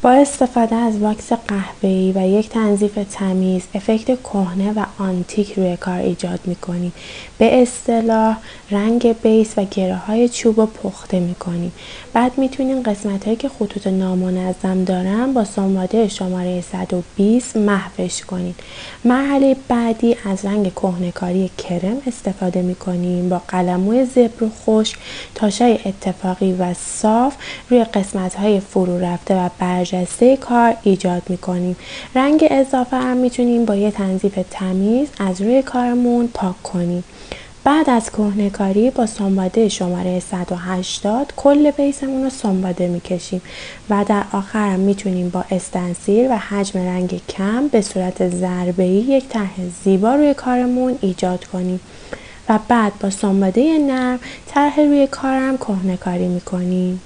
با استفاده از واکس قهوه‌ای و یک تنظیف تمیز، افکت کهنه و آنتیک روی کار ایجاد می‌کنیم. به اصطلاح رنگ بیس و گره‌های چوب رو پخته می‌کنیم. بعد می‌تونیم قسمت‌هایی که خطوط نامنظم دارن با سنباده شماره 120 محوش کنیم. مرحله بعدی از رنگ کهنه‌کاری کرم استفاده می‌کنیم. با قلموی زبر و خشک تاشای اتفاقی و صاف روی قسمت‌های فرو رفته و برجسته کار ایجاد می‌کنیم. رنگ اضافه هم می‌تونیم با یه تنظیف تمیز از روی کارمون پاک کنیم. بعد از کهنه‌کاری با سنباده شماره 180 کل بیسمون رو سنباده می‌کشیم و در آخر هم می‌تونیم با استنسیل و حجم رنگ کم به صورت ضربه‌ای یک طرح زیبا روی کارمون ایجاد کنیم و بعد با سنباده نرم طرح روی کارم کهنه‌کاری می‌کنیم.